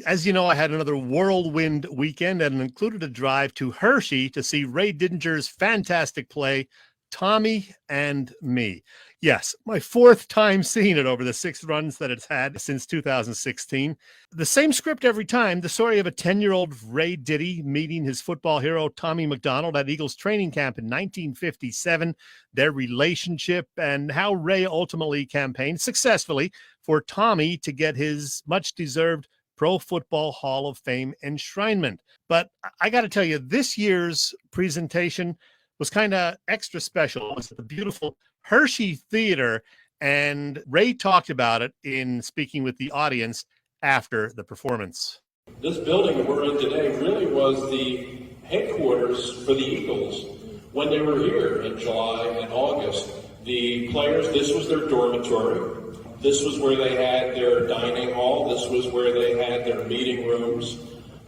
As you know, I had another whirlwind weekend and included a drive to Hershey to see Ray Didinger's fantastic play, Tommy and Me. Yes, my fourth time seeing it over the 6 runs that it's had since 2016. The same script every time, the story of a 10-year-old Ray Diddy meeting his football hero, Tommy McDonald, at Eagles training camp in 1957, their relationship, and how Ray ultimately campaigned successfully for Tommy to get his much-deserved Pro Football Hall of Fame enshrinement. But I got to tell you, this year's presentation was kind of extra special. It was at the beautiful Hershey Theater, and Ray talked about it in speaking with the audience after the performance. This building that we're in today really was the headquarters for the Eagles when they were here in July and August. The players, this was their dormitory. This was where they had their dining hall. This was where they had their meeting rooms.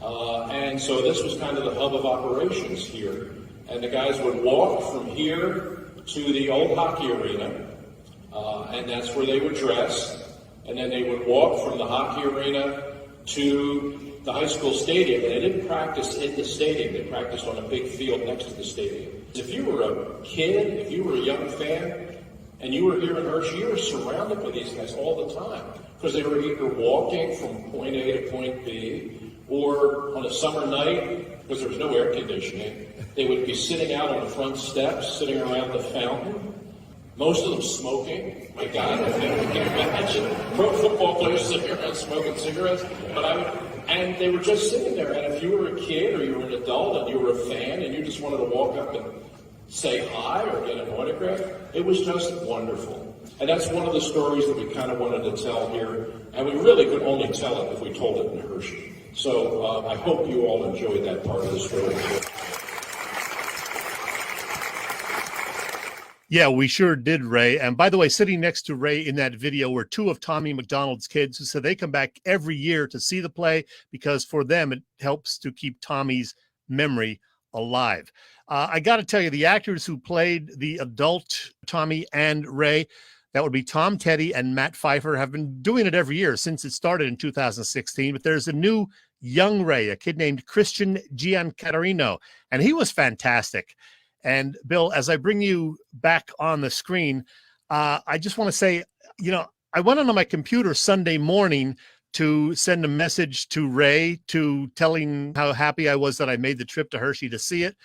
And so this was kind of the hub of operations here. And the guys would walk from here to the old hockey arena, and that's where they would dress. And then they would walk from the hockey arena to the high school stadium. And they didn't practice in the stadium. They practiced on a big field next to the stadium. If you were a kid, if you were a young fan, and you were here in Hershey, you were surrounded by these guys all the time because they were either walking from point A to point B, or on a summer night, because there was no air conditioning, they would be sitting out on the front steps, sitting around the fountain, most of them smoking. My God, I think we can imagine pro football players sitting around smoking cigarettes. And they were just sitting there. And if you were a kid or you were an adult and you were a fan and you just wanted to walk up and say hi or get an autograph, it was just wonderful. And that's one of the stories that we kind of wanted to tell here, and we really could only tell it if we told it in Hershey. So I hope you all enjoyed that part of the story. Yeah, we sure did, Ray. And by the way, sitting next to Ray in that video were two of Tommy McDonald's kids who said they come back every year to see the play because for them it helps to keep Tommy's memory alive. I got to tell you, the actors who played the adult Tommy and Ray, that would be Tom Teddy and Matt Pfeiffer, have been doing it every year since it started in 2016. But there's a new young Ray, a kid named Christian Giancarino, and he was fantastic. And Bill, as I bring you back on the screen, I just want to say, I went onto my computer Sunday morning to send a message to Ray to telling how happy I was that I made the trip to Hershey to see it.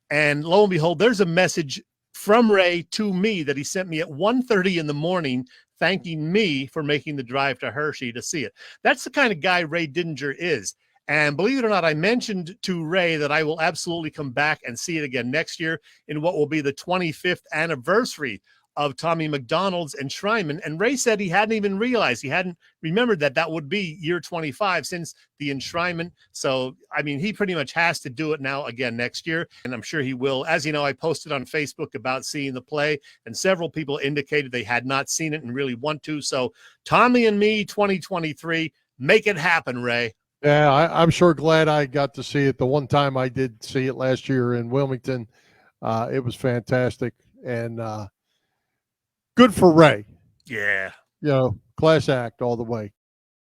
And lo and behold, there's a message from Ray to me that he sent me at 1:30 in the morning, thanking me for making the drive to Hershey to see it. That's the kind of guy Ray Didinger is. And believe it or not, I mentioned to Ray that I will absolutely come back and see it again next year in what will be the 25th anniversary of Tommy McDonald's enshrinement. And Ray said he hadn't even realized, he hadn't remembered that would be year 25 since the enshrinement. So, I mean, he pretty much has to do it now again next year, and I'm sure he will. As you know, I posted on Facebook about seeing the play, and several people indicated they had not seen it and really want to. So Tommy and Me 2023, make it happen, Ray. Yeah, I'm sure glad I got to see it. The one time I did see it last year in Wilmington, it was fantastic. And good for Ray. Yeah. Class act all the way.